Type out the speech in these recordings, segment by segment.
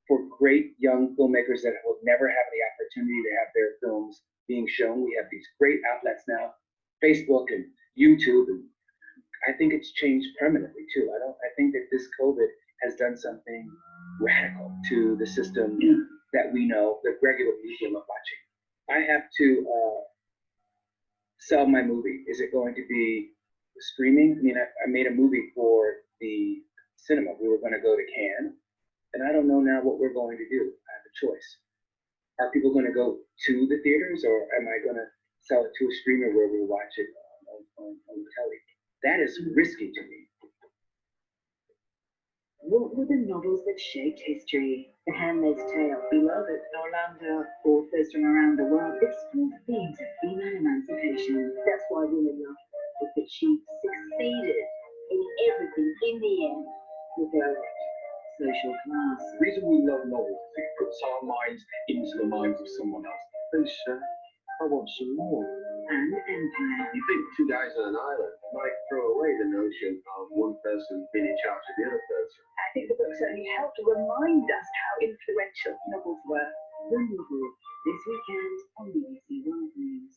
for great young filmmakers that will never have the opportunity to have their films being shown. We have these great outlets now, Facebook and YouTube, and I think it's changed permanently too. I think that this COVID has done something radical to the system that we know, the regular medium of watching. I have to sell my movie. Is it going to be streaming? I mean, I made a movie for the cinema. We were going to go to Cannes, and I don't know now what we're going to do. I have a choice. Are people going to go to the theaters, or am I going to sell it to a streamer where we'll watch it on the telly? That is risky to me. What were the novels that shaped history? The Handmaid's Tale, Beloved, Orlando, authors from around the world explored themes of female emancipation. That's why women love her, that she succeeded in everything in the end with her social class. The reason we love novels is it puts our minds into the minds of someone else. Please, sir, I want some more. And Empire. You think two guys on an island might throw away the notion of one person being in charge of the other person. I think the book certainly helped to remind us how influential novels were. The Novel, this weekend on BBC World News.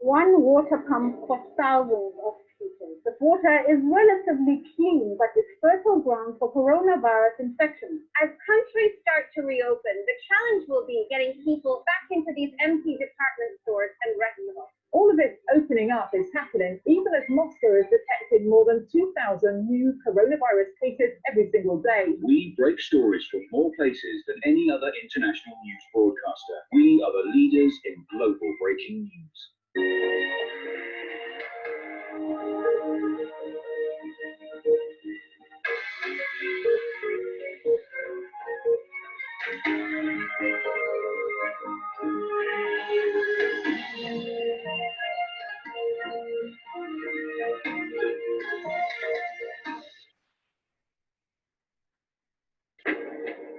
One water pump for thousands of people. The water is relatively clean, but is fertile ground for coronavirus infections. As countries start to reopen, the challenge will be getting people back into these empty department stores and restaurants. All of its opening up is happening even as Moscow has detected more than 2,000 new coronavirus cases every single day. We break stories from more places than any other international news broadcaster. We are the leaders in global breaking news.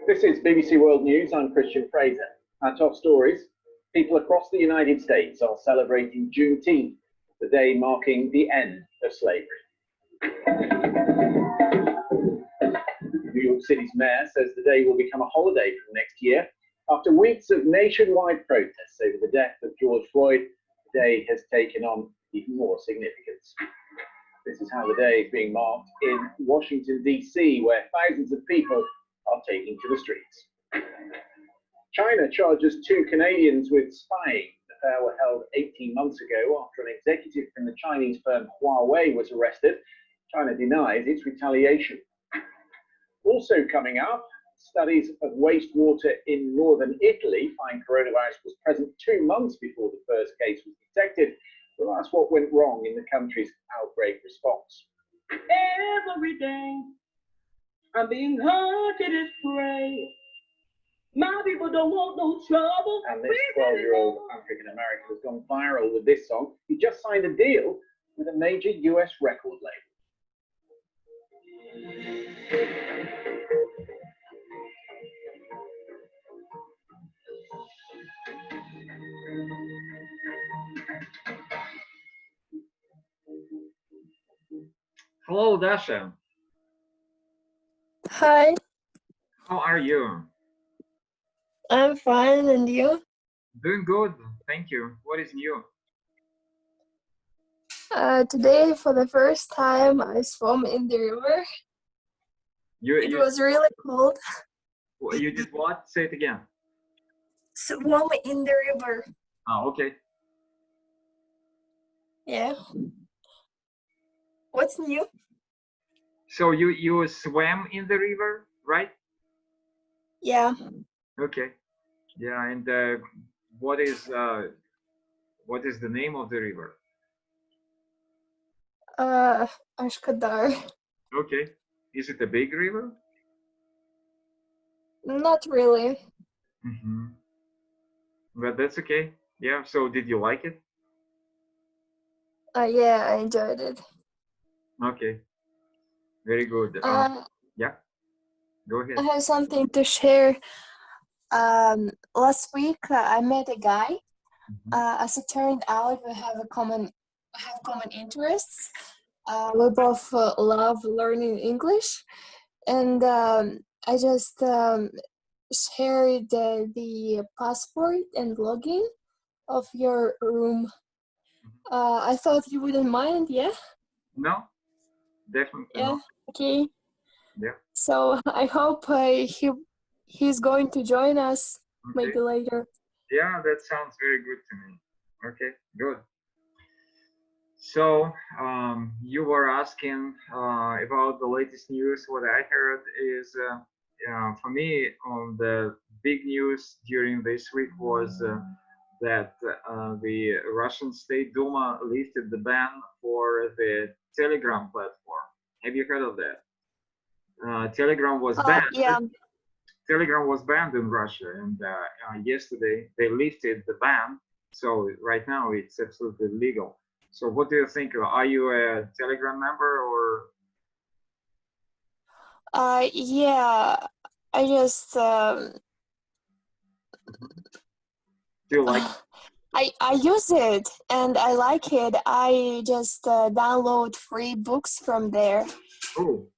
This is BBC World News. I'm Christian Fraser. Our top stories. People across the United States are celebrating Juneteenth, the day marking the end of slavery. New York City's mayor says the day will become a holiday from next year. After weeks of nationwide protests over the death of George Floyd, the day has taken on even more significance. This is how the day is being marked in Washington, D.C., where thousands of people are taking to the streets. China charges 2 Canadians with spying. The pair were held 18 months ago after an executive from the Chinese firm Huawei was arrested. China denies its retaliation. Also coming up, studies of wastewater in northern Italy find coronavirus was present 2 months before the first case was detected. We'll ask what went wrong in the country's outbreak response. Every day, I'm being haunted and prey. My people don't want no trouble. And this 12-year-old African-American has gone viral with this song. He just signed a deal with a major US record label. Hello, Dasha. Hi, How are you? I'm fine, and you? Doing good, thank you. What is new? Today, for the first time, I swam in the river. It was really cold. You did what? Say it again. Swam in the river. Oh, okay. Yeah. What's new? So you swam in the river, right? Yeah. Okay. Yeah, and what is the name of the river? Ashkadar. Okay. Is it a big river? Not really. Mm-hmm. But that's okay. Yeah. So did you like it? Yeah, I enjoyed it. Okay. Very good. Yeah. Go ahead. I have something to share. Last week I met a guy. As it turned out, we have common interests. we both love learning English, and I just shared the passport and login of your room. I thought you wouldn't mind, yeah? No, definitely Yeah, not. okay. Yeah. So I hope he's going to join us maybe later. Yeah, that sounds very good to me. Okay, good. So you were asking about the latest news. What I heard is, for me, the big news during this week was that the Russian State Duma lifted the ban for the Telegram platform. Have you heard of that? Telegram was banned. Yeah. Telegram was banned in Russia, and yesterday they lifted the ban. So right now it's absolutely legal. So what do you think? Are you a Telegram member or? Yeah, I just Do you like? I use it and I like it. I just download free books from there. Oh,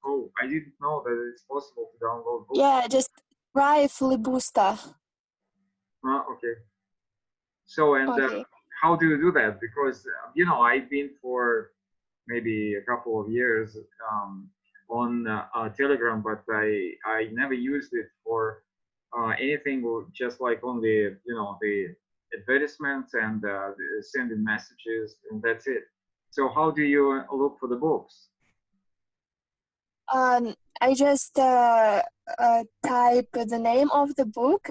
I didn't know that it's possible to download books. Yeah, just try Flibusta. Okay. So, and how do you do that? Because, I've been for maybe a couple of years on Telegram, but I never used it for anything, just like only, the advertisements and sending messages, and that's it. So how do you look for the books? I just type the name of the book,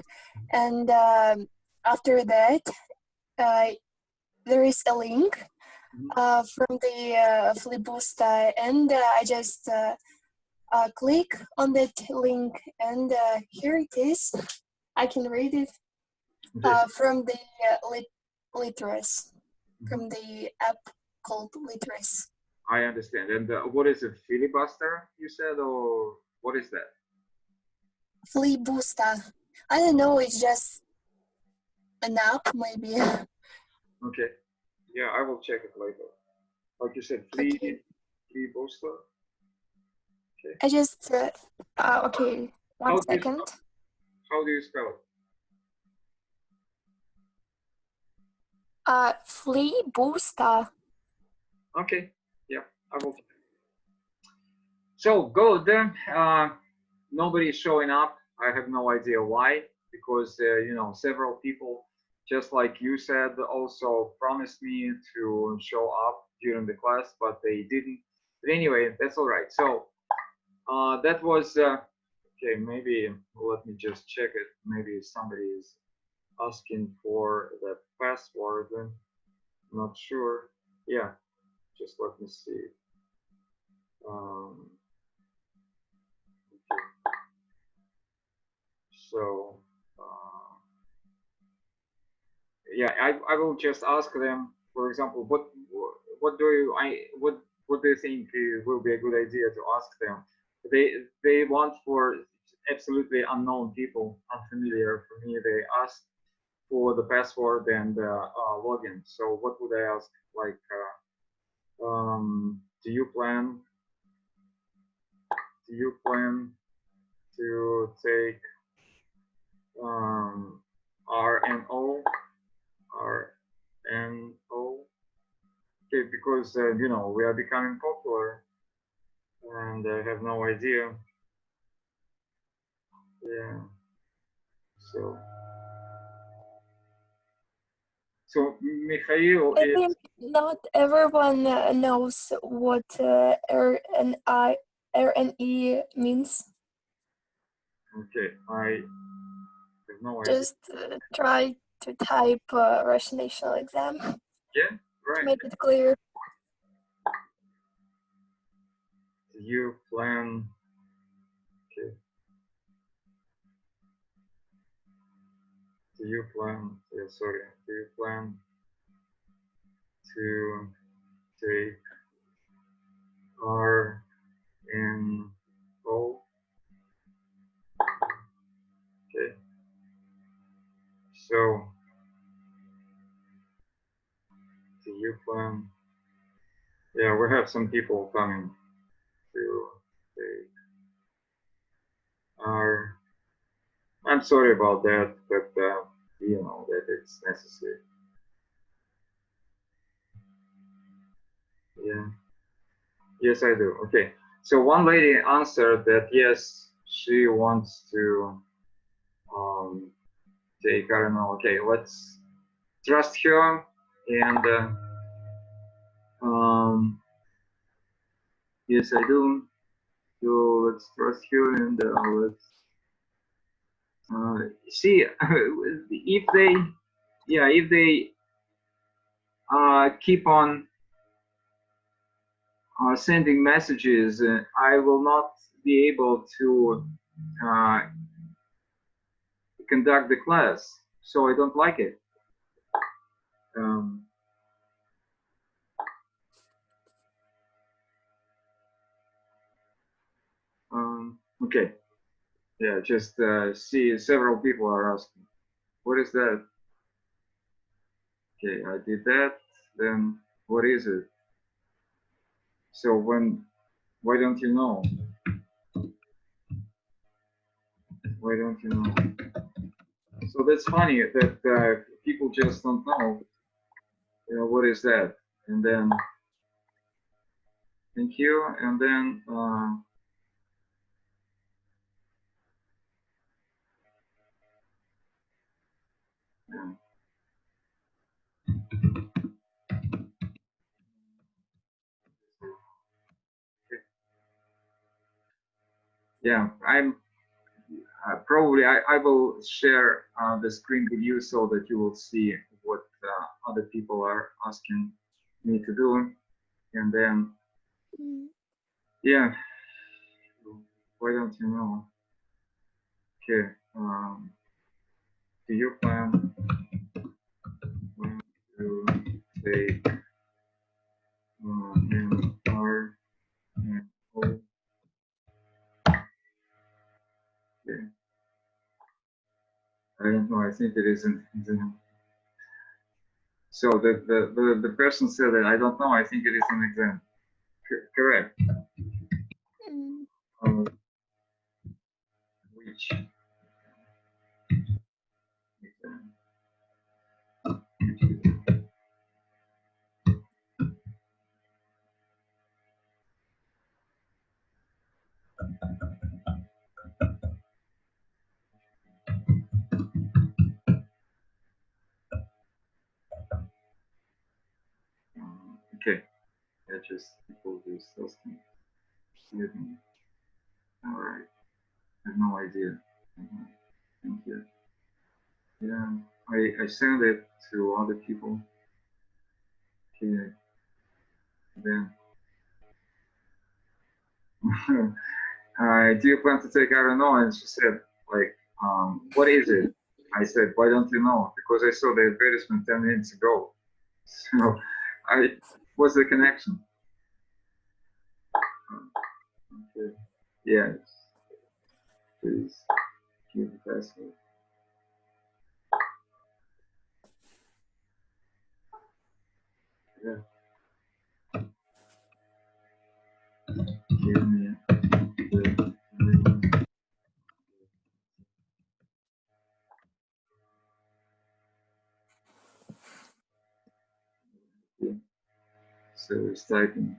and after that, there is a link from the Flibusta, and I just click on that link, and here it is. I can read it from the Literacy, from the app called Literacy. I understand. And what is a filibuster, you said, or what is that? Flibusta. I don't know, it's just an app, maybe. Okay. Yeah, I will check it later. Like you said, flibuster. Okay. I just, okay, one second. How do you spell it? Flibusta. Okay. Yeah, I will. So good. Nobody's showing up. I have no idea why, because several people, just like you said, also promised me to show up during the class, but they didn't. But anyway, that's all right. So that was okay. Maybe let me just check it. Maybe somebody is asking for the password. Not sure. Yeah, just let me see. So yeah, I will just ask them, for example, what do you think will be a good idea to ask them? They want for absolutely unknown people, unfamiliar for me. They ask for the password and login. So what would I ask? Like, do you plan to take RNO? Okay, because we are becoming popular, and I have no idea. Yeah. So Mikhail I think not everyone knows what RNE means. Okay, I have no idea. Just try to type Russian national exam. Yeah, right. To make it clear. Do you plan? Okay. Do you plan? Yeah, sorry. Do you plan to take RNO? Okay. So, do you plan? Yeah, we have some people coming to take our. I'm sorry about that, but you know that it's necessary. Yeah. Yes, I do. Okay. So one lady answered that yes, she wants to take, I don't know. Okay, let's trust her and yes, I do. So let's trust her and let's see if they, yeah, if they keep on sending messages, I will not be able to conduct the class. So I don't like it. Okay. Yeah, just see several people are asking, what is that? Okay, I did that. Then what is it? So why don't you know? Why don't you know? So that's funny that people just don't know, you know, what is that? And then, thank you. And then, yeah. Yeah, I'm probably I will share the screen with you so that you will see what other people are asking me to do, and then yeah, why don't you know? Okay, do you plan to take in our okay. I don't know. I think it isn't. So the person said that I don't know. I think it is an exam. Correct. Which exam? Okay. I just people this testing. All right. I have no idea. Thank you. Yeah, I send it to other people. Okay. Then, do you plan to take? I don't know. And she said, like, what is it? I said, why don't you know? Because I saw the advertisement 10 minutes ago. So, what's the connection? Okay. Yes. Please give the password. Yeah. Give me the name. So it's typing.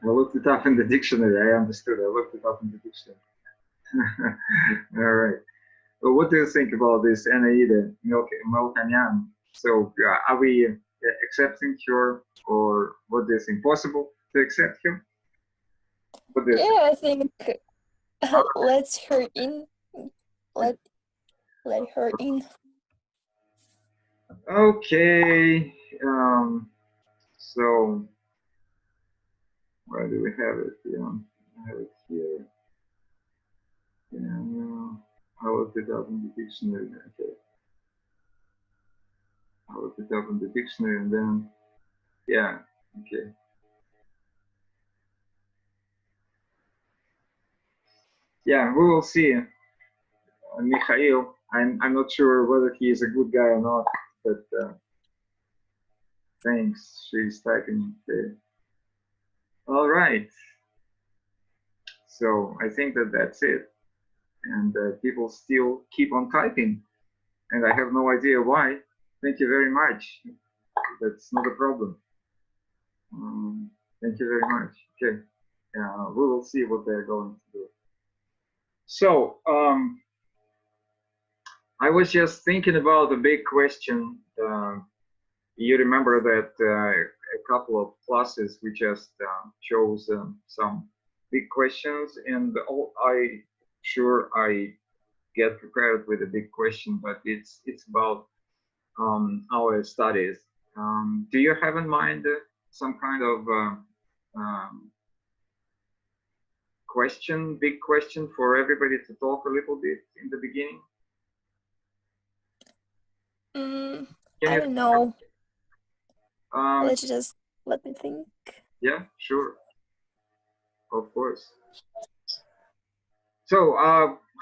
I looked it up in the dictionary. I understood. I looked it up in the dictionary. All right. Well, what do you think about this Anaida Melkanyan? So are we accepting her, or what do you think? Possible to accept him? What do you think? I think let her in. Let her in. Okay. So where do we have it? Yeah, I have it here. Yeah, no. I looked it up in the dictionary. Okay. I looked it up in the dictionary and then, yeah, okay. Yeah, we will see. Mikhail, I'm not sure whether he is a good guy or not, but thanks. She's typing. Okay. All right. So I think that that's it. And people still keep on typing. And I have no idea why. Thank you very much. That's not a problem. Thank you very much. Okay. We will see what they're going to do. So I was just thinking about a big question. You remember that a couple of classes we just chose some big questions, and I get prepared with a big question, but it's about our studies. Do you have in mind some kind of big question for everybody to talk a little bit in the beginning? I don't know. Let's just let me think. Yeah, sure. Of course. So,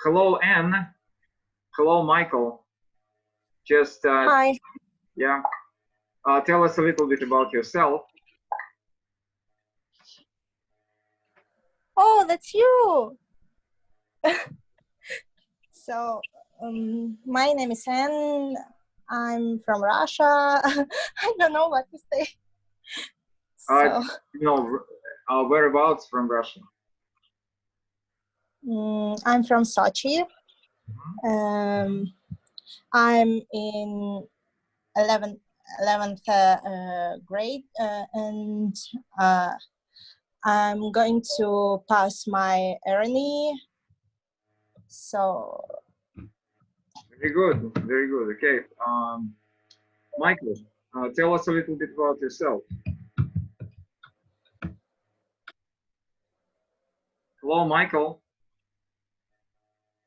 hello, Anne. Hello, Michael. Just Hi. Yeah. Tell us a little bit about yourself. Oh, that's you. So, my name is Anne. I'm from Russia. I don't know what to say. So, whereabouts from Russia? I'm from Sochi. I'm in 11th grade, and I'm going to pass my RNE. So. Very good, very good. Okay, Michael, tell us a little bit about yourself. Hello, Michael.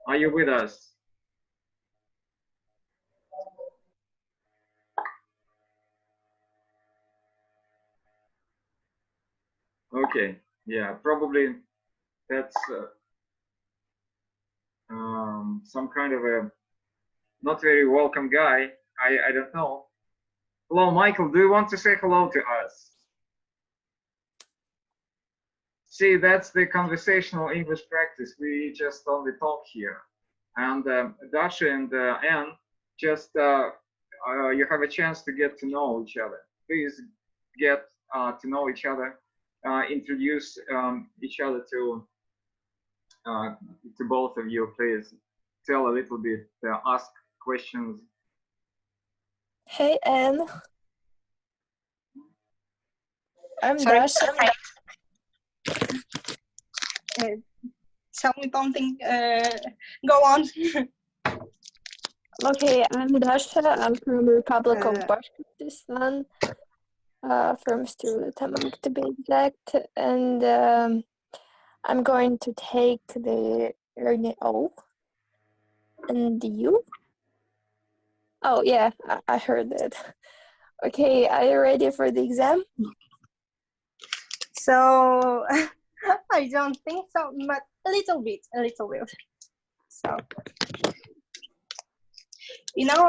Are you with us? Okay, yeah, probably that's some kind of a not very welcome guy. I don't know. Hello, Michael, do you want to say hello to us? See, that's the conversational English practice. We just only talk here. And Dasha and Anne, just you have a chance to get to know each other. Please get to know each other. Introduce each other to both of you. Please tell a little bit, ask questions. Hey, Anne. I'm Dasha. Tell me something. Go on. Okay, I'm Dasha. I'm from the Republic of Bashkortostan, from Stirlitamac to be exact, and I'm going to take the RNO. And you? Oh yeah, I heard that. Okay, are you ready for the exam? So I don't think so, but a little bit. So, you know,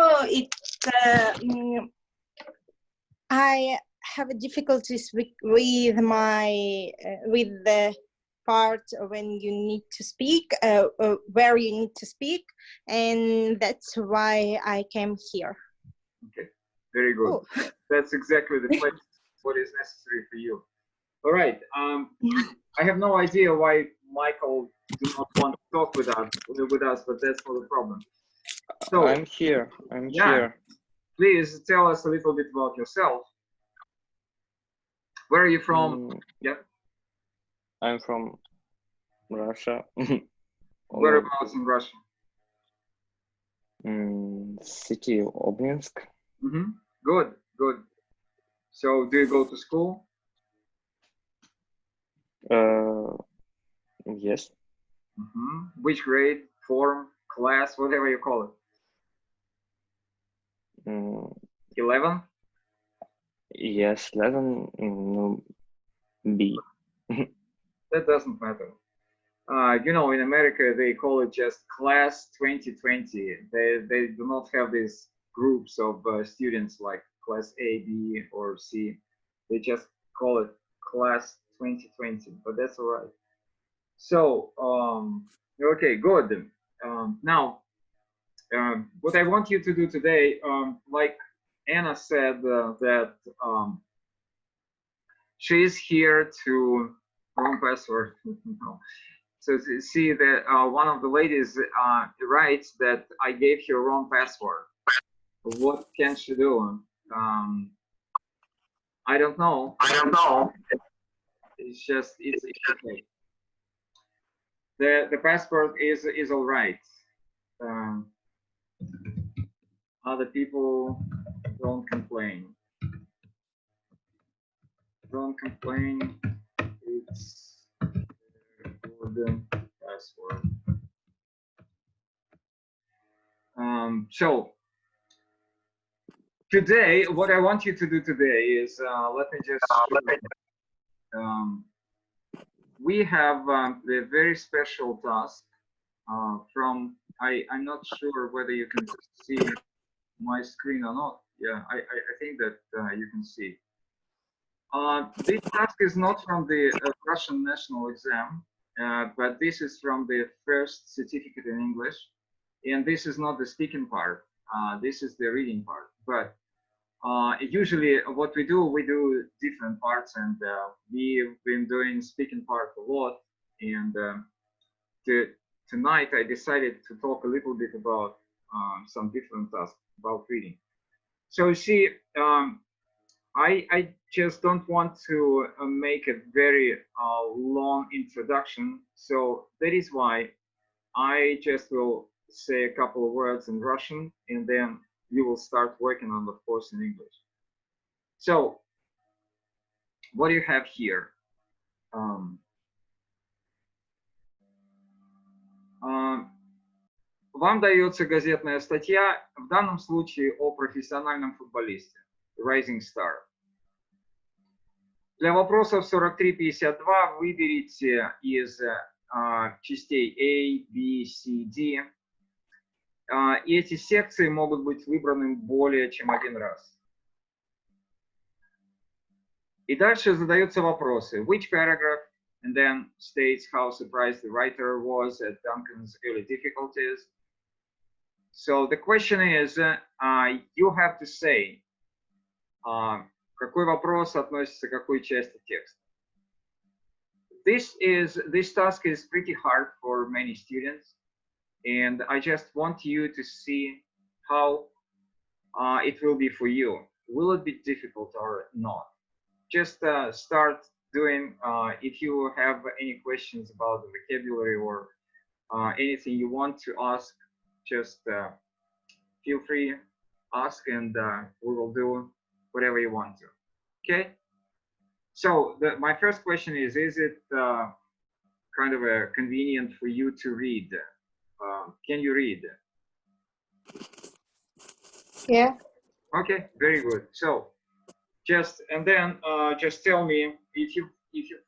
I have difficulties with the part when you need to speak, where you need to speak, and that's why I came here. Okay, very good. Ooh. That's exactly the place what is necessary for you. All right. I have no idea why Michael do not want to talk with us, but that's not a problem. So I'm here. Here. Please tell us a little bit about yourself. Where are you from? Yeah. I'm from Russia. Whereabouts in Russia? City of Obninsk. Good, good. So do you go to school? Yes. Which grade, form, class, whatever you call it? 11? Yes, 11. No, B. That doesn't matter. You know, in America, they call it just class 2020. They do not have these groups of students like class A, B, or C. They just call it class 2020, but that's all right. So, okay, good. Now, what I want you to do today, like Anna said, that she is here to wrong password. No. So see that one of the ladies writes that I gave her wrong password. What can she do? I don't know. It's just it's okay. The password is all right. Other people don't complain. Don't complain. It's the password. So today, what I want you to do today is let me just. We have a very special task from. I'm not sure whether you can see my screen or not. Yeah, I think that you can see. This task is not from the Russian national exam, but this is from the first certificate in English. And this is not the speaking part. This is the reading part. But usually what we do different parts, and we've been doing speaking part a lot. And tonight I decided to talk a little bit about some different tasks about reading. So you see, I just don't want to make a very long introduction. So that is why I just will say a couple of words in Russian, and then you will start working on the course in English. So what do you have here? Вам дается газетная статья, в данном случае о профессиональном футболисте, Rising Star. Для вопросов 43-52 выберите из частей A, B, C, D. И эти секции могут быть выбраны более чем один раз. И дальше задаются вопросы. Which paragraph? And then states how surprised the writer was at Duncan's early difficulties. So the question is, you have to say, какой вопрос относится к какой части текста. This task is pretty hard for many students, and I just want you to see how it will be for you. Will it be difficult or not? Just start doing. If you have any questions about the vocabulary or anything you want to ask, just feel free, ask, and we will do whatever you want to. Okay? So my first question is it kind of convenient for you to read? Can you read? Yeah. Okay, very good. So just tell me if you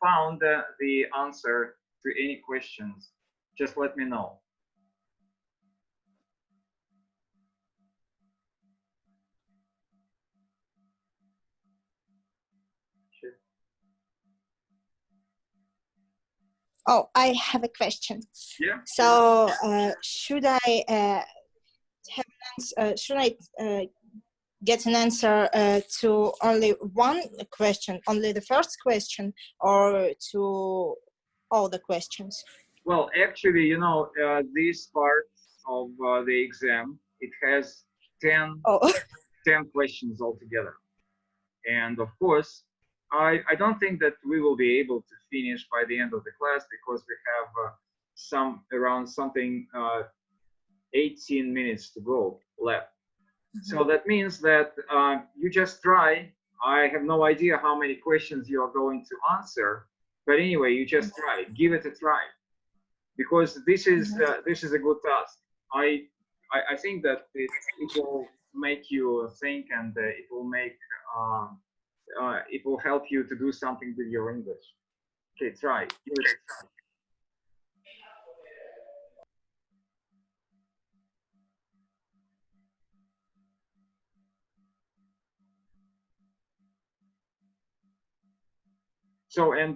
found the answer to any questions. Just let me know. Oh, I have a question. Yeah. So, should I get an answer to only one question, only the first question, or to all the questions? Well, actually, you know, this part of the exam, it has 10 questions altogether. And of course, I don't think that we will be able to finish by the end of the class, because we have around 18 minutes to go left. So that means that you just try. I have no idea how many questions you are going to answer, but anyway, you just try. Give it a try, because this is a good task. I think that it will make you think, and it will make it will help you to do something with your English. Okay, try. Give it a try. So, and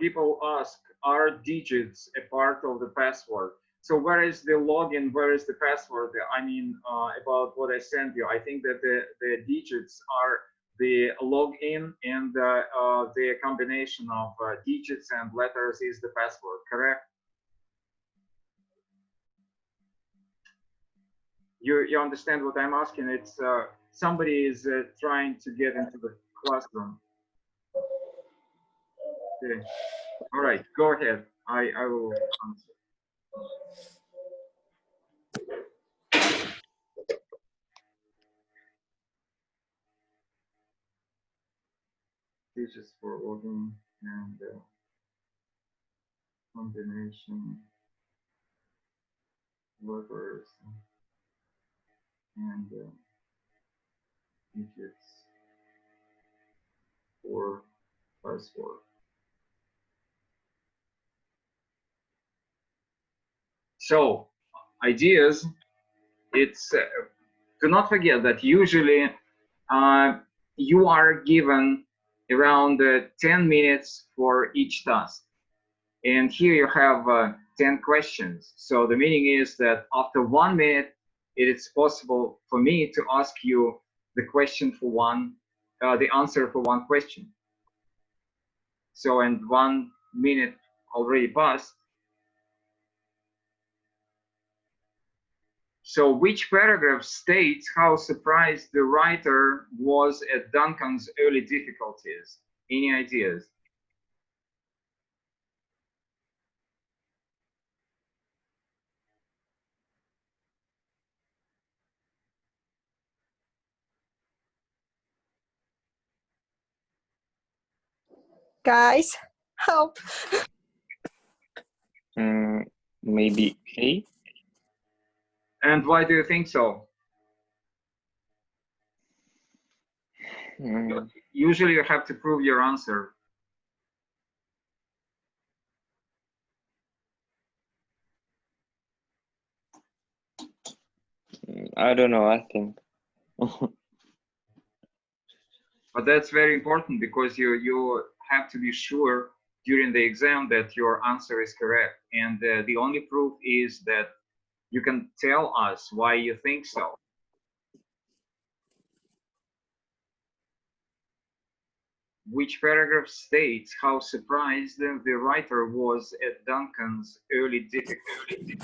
people ask, are digits a part of the password? So where is the login? Where is the password? I mean, about what I sent you. I think that the digits are the login, and the combination of digits and letters is the password, correct? You understand what I'm asking? It's somebody is trying to get into the classroom. Okay. All right, go ahead. I will answer. Digits for login and combination letters and digits for password. So ideas, it's do not forget that usually you are given around 10 minutes for each task, and here you have 10 questions. So the meaning is that after 1 minute it is possible for me to ask you the question for the answer for one question. So, and 1 minute already passed. So which paragraph states how surprised the writer was at Duncan's early difficulties? Any ideas? Guys, help. Maybe A. And why do you think so? Usually you have to prove your answer. I don't know, I think. But that's very important, because you have to be sure during the exam that your answer is correct. And the only proof is that you can tell us why you think so. Which paragraph states how surprised the writer was at Duncan's early difficulties?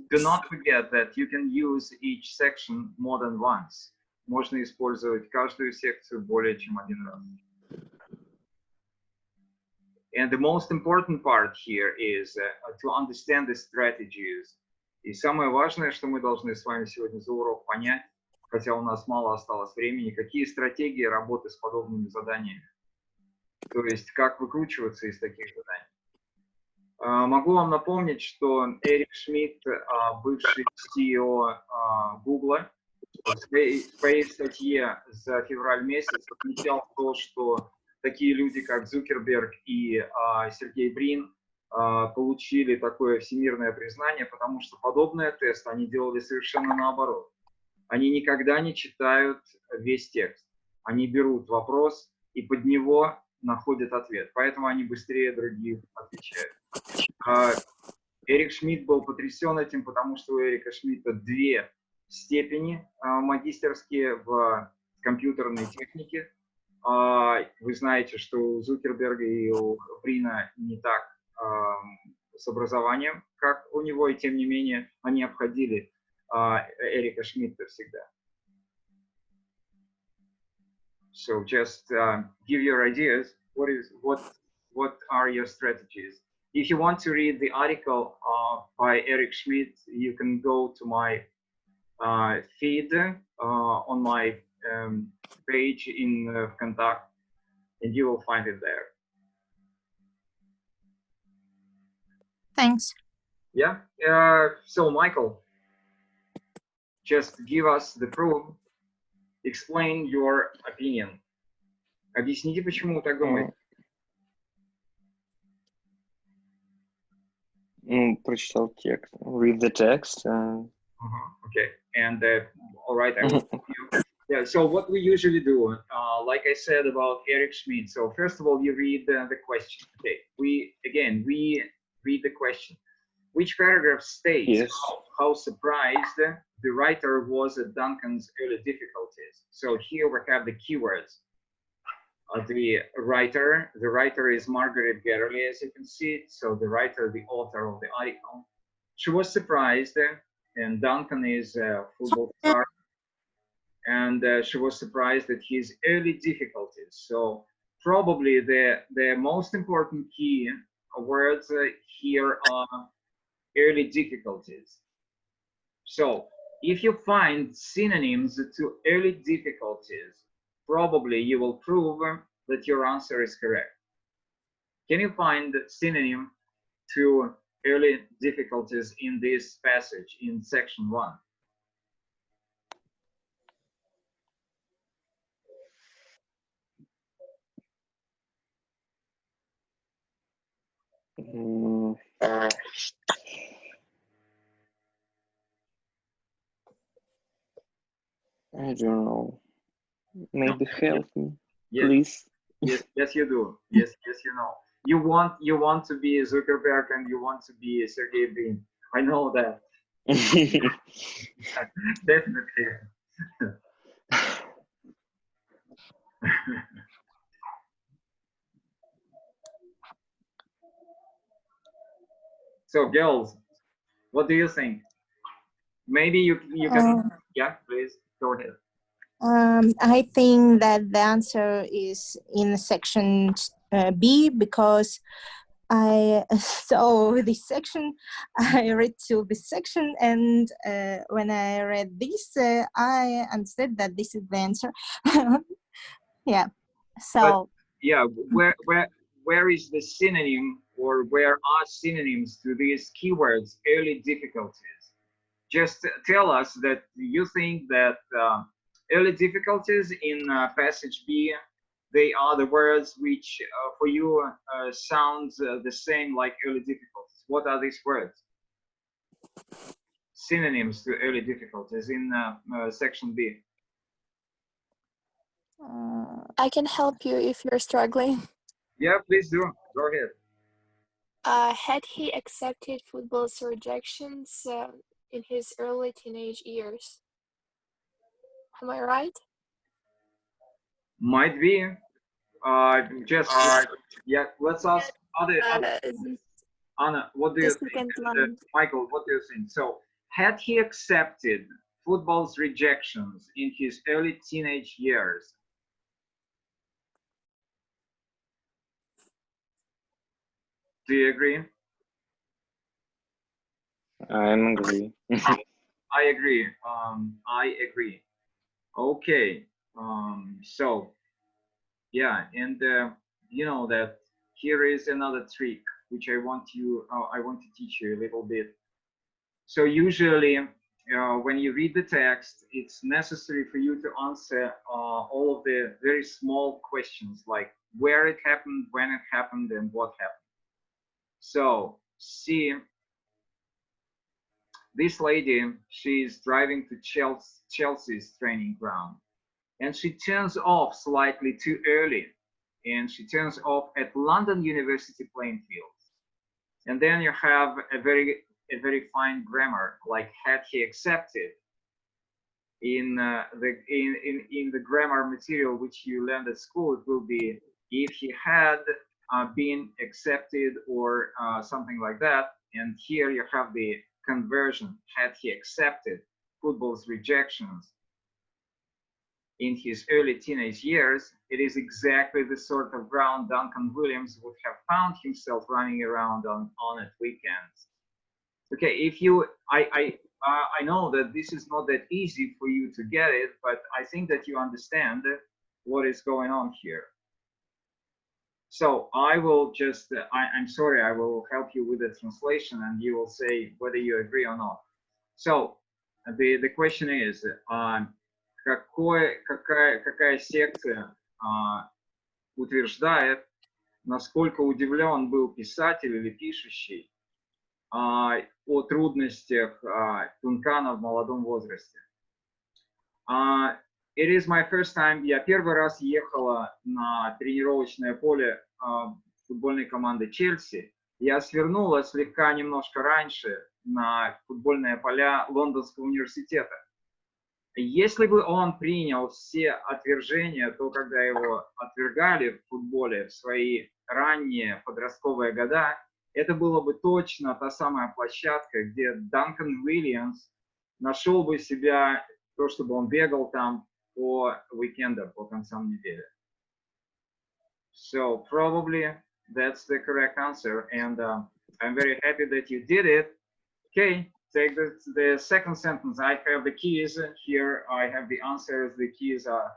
Do not forget that you can use each section more than once. Можно использовать каждую секцию более чем один раз. And the most important part here is to understand the strategies. И самое важное, что мы должны с вами сегодня за урок понять, хотя у нас мало осталось времени, какие стратегии работы с подобными заданиями. То есть, как выкручиваться из таких заданий. Могу вам напомнить, что Эрик Шмидт, бывший CEO Гугла, в своей статье за февраль месяц отмечал то, что такие люди, как Цукерберг и Сергей Брин, получили такое всемирное признание, потому что подобные тесты они делали совершенно наоборот. Они никогда не читают весь текст. Они берут вопрос и под него находят ответ. Поэтому они быстрее других отвечают. Эрик Шмидт был потрясен этим, потому что у Эрика Шмидта 2 степени магистерские в компьютерной технике. Вы знаете, что у Цукерберга и у Брина не так с образованием, как у него, и тем не менее они обходили Эрика Шмидта всегда. So just give your ideas. What are your strategies? If you want to read the article by Eric Schmidt, you can go to my feed on my page in Contact, and you will find it there. Thanks. Yeah. So, Michael, just give us the proof. Explain your opinion. Объясните, почему вы так думаете. Прочитал текст. Read the text. Okay. And all right, I will help you. Yeah, so what we usually do, like I said about Eric Schmidt, so first of all, you read the question. Okay, we read the question. Which paragraph states Yes. how surprised the writer was at Duncan's early difficulties? So here we have the keywords. The writer is Margaret Gerley, as you can see. So the writer, the author of the article. She was surprised, and Duncan is a football star. And she was surprised at his early difficulties. So probably the most important key words here are early difficulties. So if you find synonyms to early difficulties, probably you will prove that your answer is correct. Can you find synonym to early difficulties in this passage in section 1? I don't know. Maybe help me, Yes. please. Yes, you do. Yes, you know. You want to be Zuckerberg and you want to be Sergey Brin. I know that. Definitely. So, girls, what do you think? Maybe you can. Yeah, please go ahead. I think that the answer is in section B, because I saw this section, I read to this section, and when I read this, I understood that this is the answer. Yeah. So. But, yeah, where is the synonym, or where are synonyms to these keywords? Early difficulties. Just tell us that you think that early difficulties in passage B, they are the words which for you sounds the same like early difficulties. What are these words? Synonyms to early difficulties in section B. I can help you if you're struggling. Yeah, please do. Go ahead. Had he accepted football's rejections in his early teenage years? Am I right? Might be. Yeah, let's ask other Anna, what do you think? Michael, what do you think? So, had he accepted football's rejections in his early teenage years? Do you agree? I agree. I agree. I agree. Okay. So, yeah, and you know that here is another trick which I want to teach you a little bit. So usually, when you read the text, it's necessary for you to answer all of the very small questions, like where it happened, when it happened, and what happened. So, see, this lady, she's driving to Chelsea's training ground, and she turns off slightly too early, and she turns off at London University playing fields. And then you have a very fine grammar, like had he accepted. In the grammar material which you learned at school, it will be if he had been accepted, or something like that. And here you have the conversion, had he accepted football's rejections in his early teenage years. It is exactly the sort of ground Duncan Williams would have found himself running around on at weekends. Okay, if you, I know that this is not that easy for you to get it, but I think that you understand what is going on here. So I will just, I'm sorry, I will help you with the translation, and you will say whether you agree or not. So the question is, какая секция утверждает, насколько удивлен был писатель или пишущий о трудностях Дункана в молодом возрасте. It is my first time. Я первый раз ехала на тренировочное поле футбольной команды Челси. Я свернула слегка немножко раньше на футбольные поля Лондонского университета. Если бы он принял все отвержения, то когда его отвергали в футболе в свои ранние подростковые года, это было бы точно та самая площадка, где Данкан Уильямс нашел бы себя, то, чтобы он бегал там по уикендам, по концам недели. So probably that's the correct answer, and I'm very happy that you did it. Okay, take the second sentence. I have the keys here. I have the answers. The keys are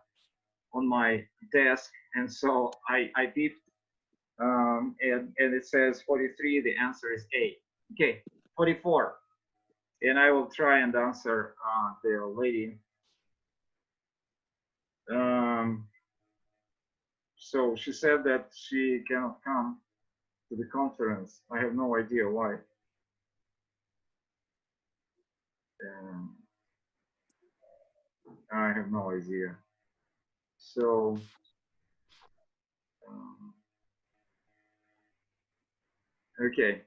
on my desk, and so I peeped, and it says 43. The answer is A. Okay, 44. And I will try and answer the lady. So she said that she cannot come to the conference. I have no idea why. I have no idea. So okay.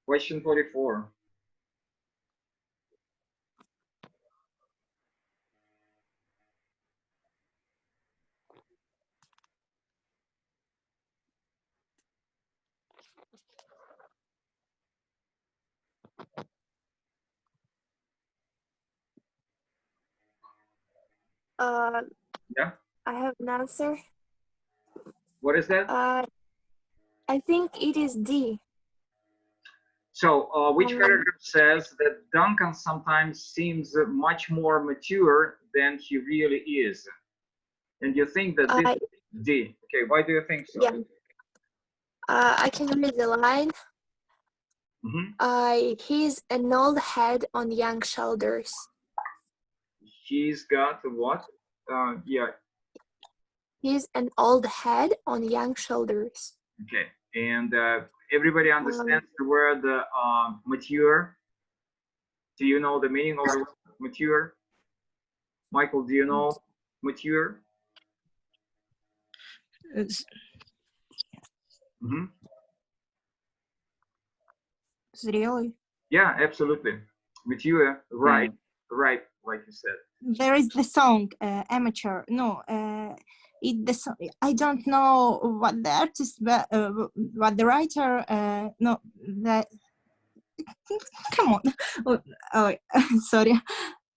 Question 44. Yeah. I have an answer. What is that? I think it is D. So which paragraph says that Duncan sometimes seems much more mature than he really is? And you think that this is D. Okay, why do you think so? Yeah. I can read the line. He's an old head on young shoulders. He's got what? Yeah. He's an old head on young shoulders. Okay, and everybody understands the word mature. Do you know the meaning of the word mature? Michael, do you know mature? Зрелый. Yeah, absolutely. Mature, right, right, like you said. There is the song amateur. No, I don't know what the artist, but what the writer. No, that. Come on. Oh, sorry.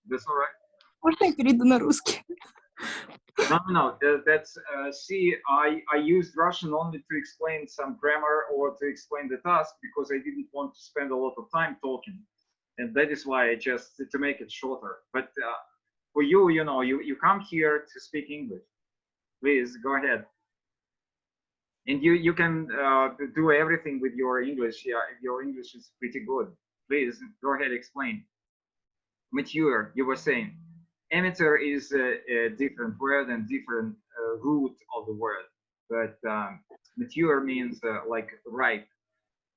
That's all right. Можно я перейду на русский? No, that's see, I used Russian only to explain some grammar or to explain the task because I didn't want to spend a lot of time talking, and that is why I just to make it shorter. But for you, you know, you come here to speak English. Please go ahead, and you can do everything with your English. Yeah, your English is pretty good. Please go ahead, explain. Mature, you were saying. Amateur is a different word and different root of the word, but mature means like ripe,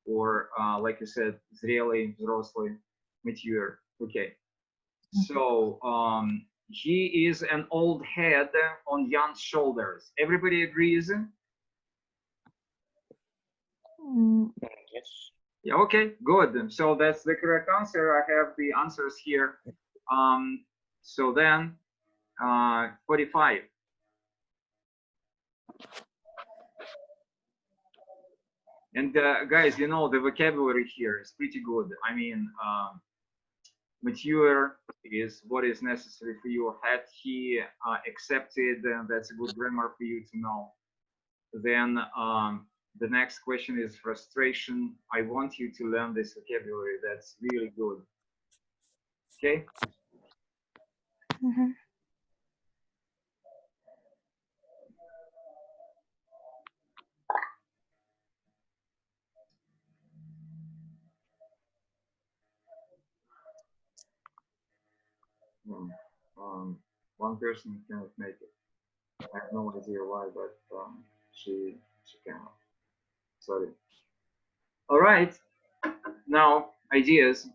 or like you said, зрелый, взрослый, mature. Okay, so he is an old head on young shoulders. Everybody agrees? Yes. Yeah. Okay. Good. So that's the correct answer. I have the answers here. So then, 45. And guys, you know, the vocabulary here is pretty good. I mean, mature is what is necessary for you. Had he accepted, that's a good grammar for you to know. Then the next question is frustration. I want you to learn this vocabulary. That's really good. Okay? One person cannot make it. I have no idea why, but she cannot. Sorry. All right. Now, ideas.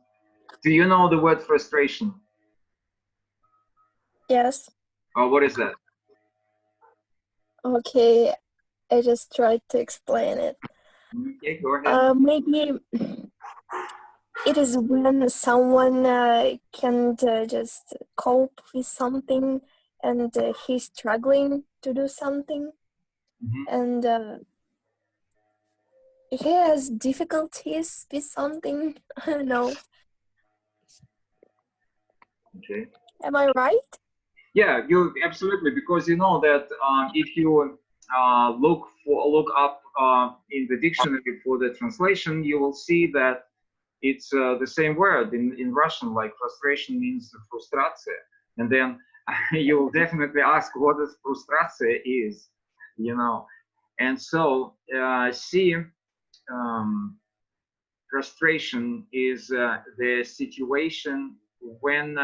Do you know the word frustration? Yes. Oh, what is that? Okay, I just tried to explain it. Okay, go ahead. Maybe it is when someone can't just cope with something and he's struggling to do something, and he has difficulties with something. I don't know. Okay. Am I right? Yeah, you absolutely, because you know that if you look up in the dictionary for the translation, you will see that it's the same word in Russian, like frustration means frustraция, and then you will definitely ask what is frustraция is, you know, and so see, frustration is the situation when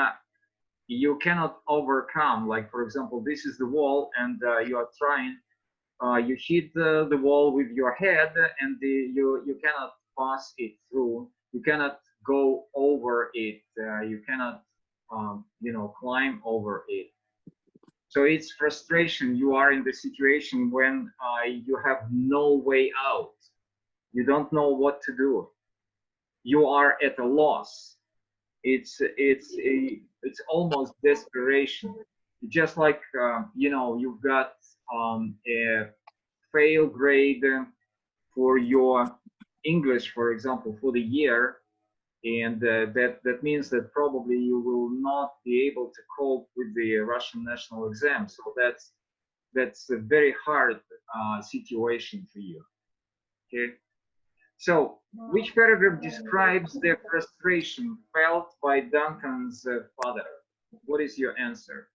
you cannot overcome, like for example, this is the wall and you are trying, you hit the wall with your head and you cannot pass it through, you cannot go over it, you cannot you know, climb over it. So it's frustration. You are in the situation when you have no way out, you don't know what to do, you are at a loss. It's almost desperation. Just like you know, you've got a fail grade for your English, for example, for the year, and that means that probably you will not be able to cope with the Russian national exam. So that's a very hard situation for you. Okay. So, which paragraph describes the frustration felt by Duncan's father? What is your answer?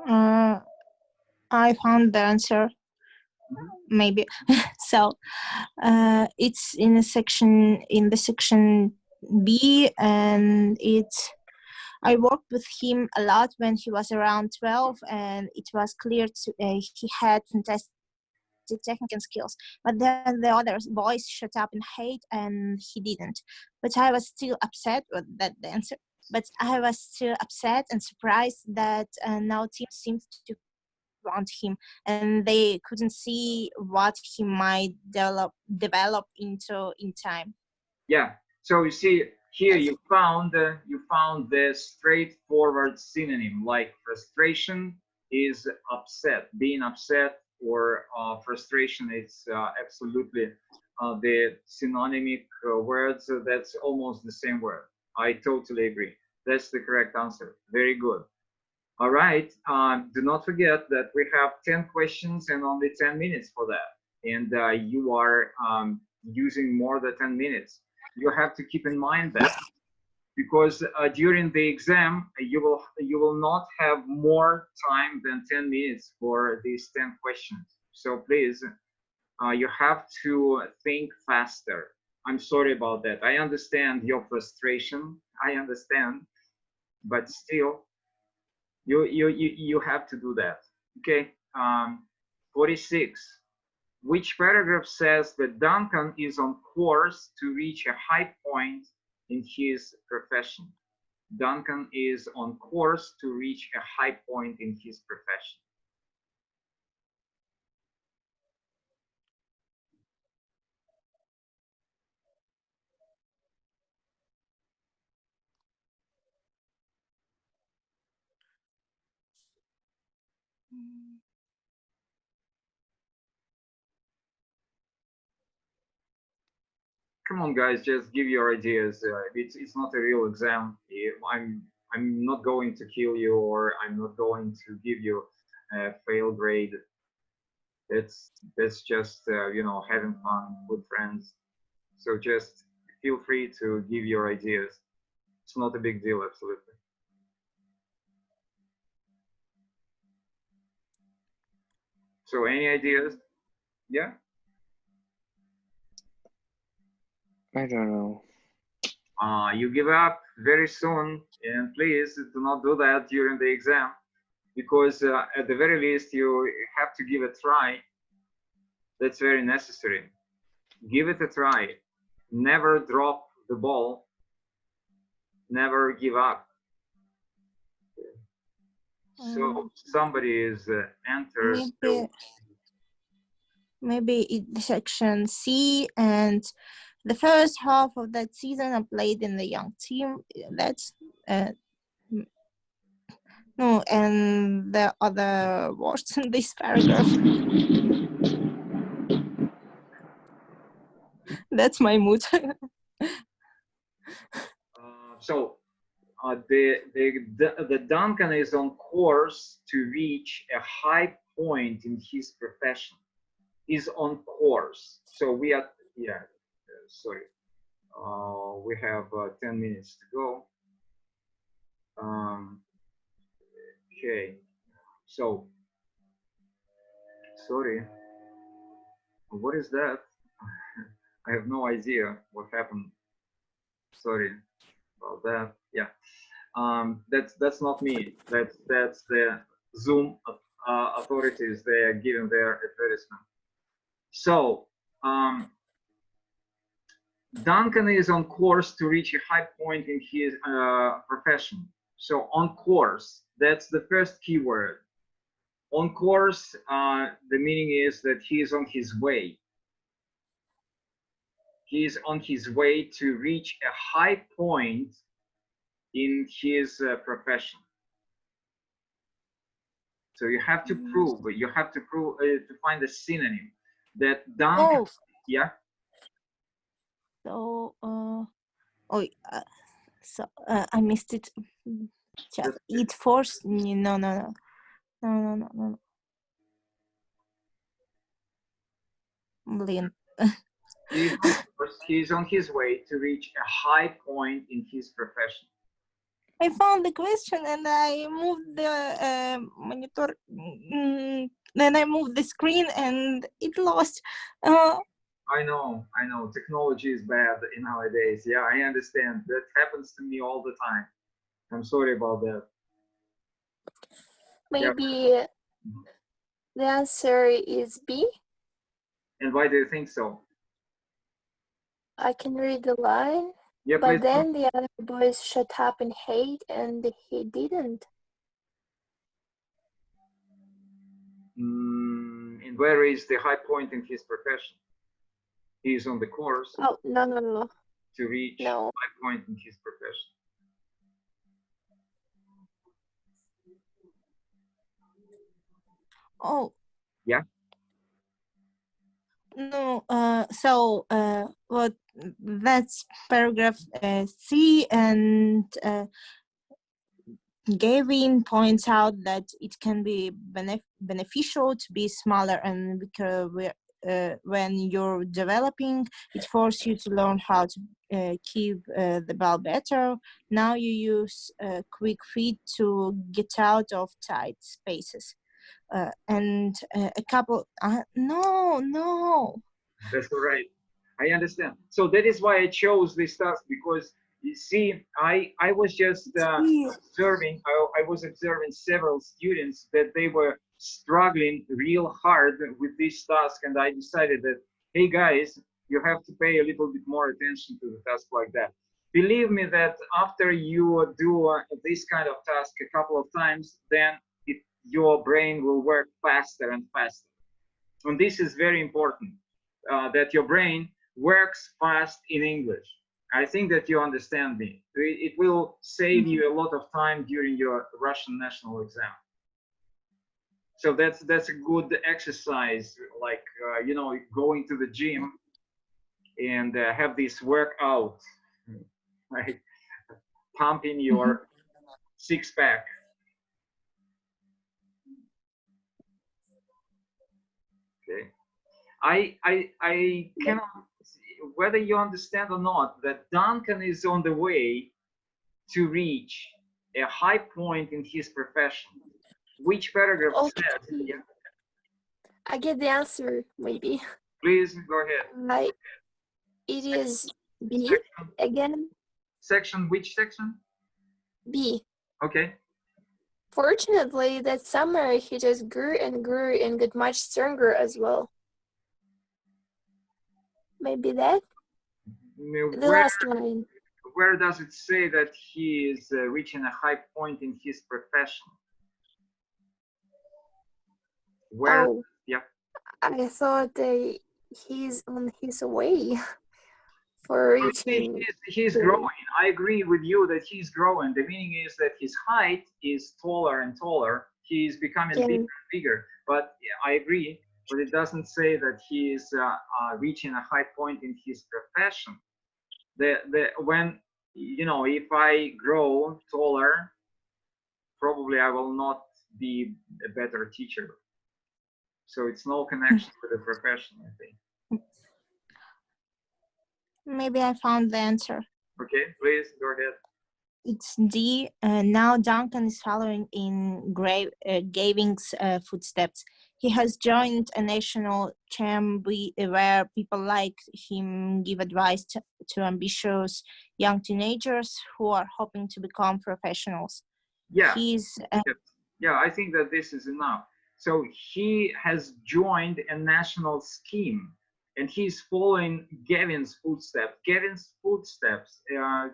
I found the answer. Maybe. So it's in the section B, and it's, I worked with him a lot when he was around 12, and it was clear he had fantastic technical skills, but then the other boys shut up in hate and he didn't. But I was still upset with that answer. But I was still upset and surprised that now teams seemed to want him, and they couldn't see what he might develop into in time. Yeah. So you see here, you found the straightforward synonym, like frustration is upset, being upset, or frustration is absolutely the synonymic words. That's almost the same word. I totally agree. That's the correct answer. Very good. All right. Do not forget that we have 10 questions and only 10 minutes for that. And you are using more than 10 minutes. You have to keep in mind that, because during the exam, you will not have more time than 10 minutes for these 10 questions. So please, you have to think faster. I'm sorry about that. I understand your frustration. I understand, but still, you have to do that. Okay. 46. Which paragraph says that Duncan is on course to reach a high point in his profession? Duncan is on course to reach a high point in his profession. Come on, guys, just give your ideas. It's not a real exam. I'm not going to kill you, or I'm not going to give you a fail grade. That's just you know, having fun with friends. So just feel free to give your ideas. It's not a big deal, absolutely. So any ideas? Yeah? I don't know. You give up very soon, and please do not do that during the exam, because at the very least you have to give a try. That's very necessary. Give it a try. Never drop the ball. Never give up. So somebody is enters. Maybe it's section C, and the first half of that season I played in the young team. That's no, and the other words in this paragraph. That's my mood. The Duncan is on course to reach a high point in his profession. Is on course. So we are, sorry. We have 10 minutes to go. Okay. So, sorry. What is that? I have no idea what happened. Sorry about that. Yeah. That's not me. That's the Zoom authorities. They are giving their advertisement. So Duncan is on course to reach a high point in his profession. So on course, that's the first keyword. On course, the meaning is that he is on his way. He is on his way to reach a high point in his profession. So you have to prove, to find a synonym that Duncan, yeah. So, I missed it. Just eat force. No. Блин. He's on his way to reach a high point in his profession. I found the question and I moved the monitor. Then I moved the screen and it lost. I know. Technology is bad nowadays. Yeah, I understand. That happens to me all the time. I'm sorry about that. Maybe the answer is B. And why do you think so? I can read the line. Yeah, but then the other boys shut up and hate, and he didn't. And where is the high point in his profession? He is on the course. Oh, no. To reach a high point in his profession. Oh. Yeah. No. What? That's paragraph C, and Gavin points out that it can be beneficial to be smaller, and because when you're developing, it forces you to learn how to keep the ball better. Now you use quick feet to get out of tight spaces. And a couple, no. That's all right. I understand. So that is why I chose this task, because you see, I was just observing. I was observing several students that they were struggling real hard with this task, and I decided that, hey guys, you have to pay a little bit more attention to the task like that. Believe me that after you do this kind of task a couple of times, then your brain will work faster and faster. And this is very important, that your brain works fast in English. I think that you understand me. It will save you a lot of time during your Russian national exam. So that's a good exercise, like going to the gym and have this workout, like pumping your six-pack. Okay, I cannot, whether you understand or not, that Duncan is on the way to reach a high point in his profession. Which paragraph says? Yeah. I get the answer, maybe. Please go ahead. It is B section. Again. Section, which section? B. Okay. Fortunately, that summer he just grew and got much stronger as well. Maybe that? The Where, last line. where does it say that he is reaching a high point in his profession? Where? Oh, Yeah. I thought he's on his way for You see, reaching. he's to- growing. I agree with you that he's growing. The meaning is that his height is taller and taller. He's becoming Yeah. bigger and bigger. But yeah, I agree. But it doesn't say that he is reaching a high point in his profession. When, you know, if I grow taller, probably I will not be a better teacher. So it's no connection with the profession, I think. Maybe I found the answer. Okay, please go ahead. It's D. Now Duncan is following in Gaving's footsteps. He has joined a national champ where people like him give advice to ambitious young teenagers who are hoping to become professionals. Yeah. He's Yeah, I think that this is enough. So he has joined a national scheme and he's following Gavin's footsteps. Gavin's footsteps.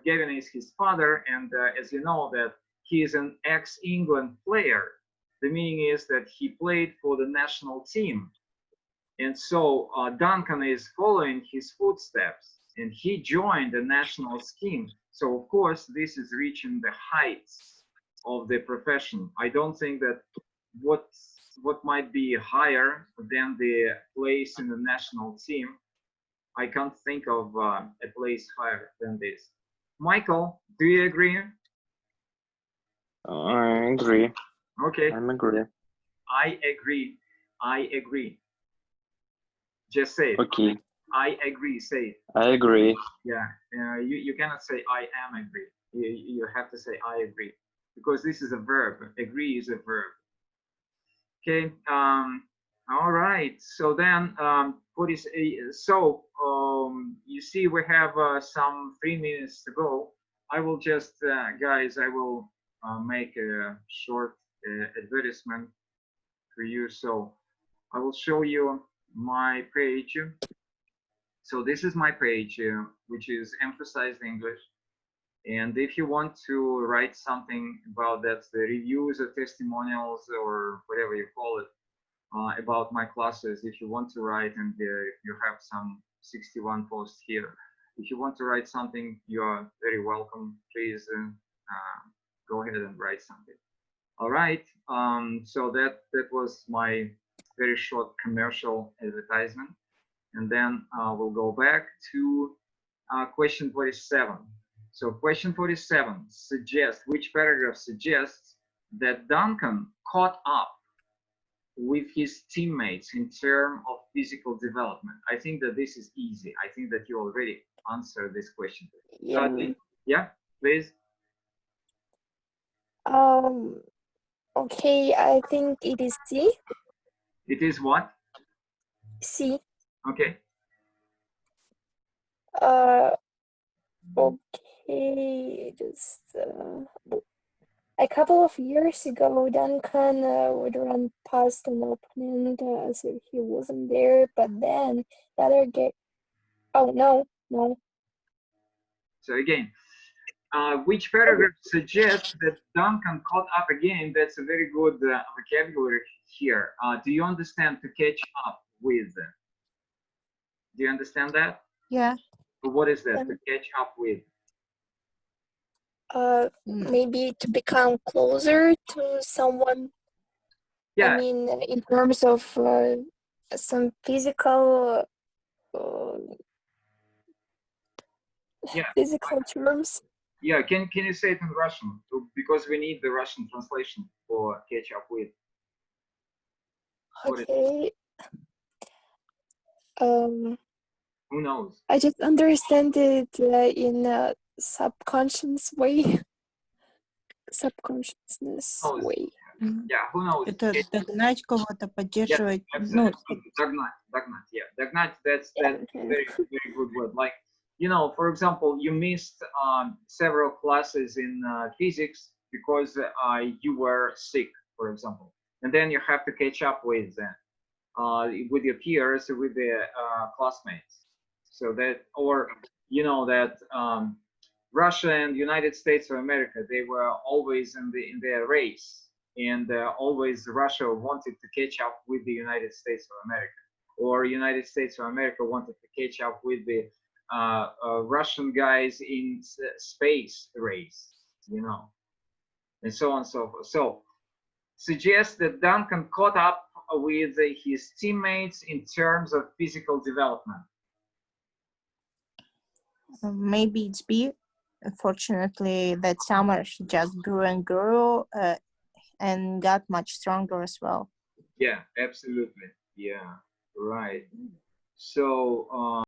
Gavin is his father, and as you know, that he is an ex-England player. The meaning is that he played for the national team, and so Duncan is following his footsteps, and he joined the national scheme. So of course, this is reaching the heights of the profession. I don't think that what might be higher than the place in the national team. I can't think of a place higher than this. Michael, do you agree? I agree. Okay. I'm agree. I agree. I agree. Just say it. Okay. I agree. Say it. I agree. Yeah. You cannot say I am agree. You have to say I agree, because this is a verb. Agree is a verb. Okay. All right. So then, you see, we have some 3 minutes to go. I will just, guys, I will make a short advertisement for you. So I will show you my page. So this is my page, which is emphasized English. And if you want to write something about that, the reviews or testimonials or whatever you call it, about my classes, if you want to write, and you have some 61 posts here, if you want to write something, you are very welcome. Please go ahead and write something. All right. So that was my very short commercial advertisement. And then we'll go back to question 47. So question 47 suggests, which paragraph suggests that Duncan caught up with his teammates in terms of physical development? I think that this is easy. I think that you already answered this question. Yeah. Yeah, please. Okay, I think it is C. It is what? C. Okay. Okay, just a couple of years ago, Duncan would run past an opponent as if he wasn't there, but then the other game. Oh no. So again, which paragraph suggests that Duncan caught up again? That's a very good vocabulary here. Do you understand to catch up with? Do you understand that? Yeah. What is that, to catch up with? Maybe to become closer to someone. Yeah. I mean, in terms of some physical physical terms. Yeah, can you say it in Russian? Because we need the Russian translation for catch up with. Okay. Who knows? I just understand it in a subconscious way. Subconsciousness way. Yeah, who knows? Это догнать кого-то, поддерживать. Dogmat. Yeah, dogmat. That's very good word. Like, you know, for example, you missed several classes in physics because you were sick, for example, and then you have to catch up with your peers, with the classmates. So that, or you know that Russia and United States of America, they were always in their race, and always Russia wanted to catch up with the United States of America, or United States of America wanted to catch up with the Russian guys in space race, you know, and so on and so forth. So suggests that Duncan caught up with his teammates in terms of physical development. Maybe it's B. Unfortunately, that summer she just grew and grew and got much stronger as well. Yeah, absolutely. Yeah, right. So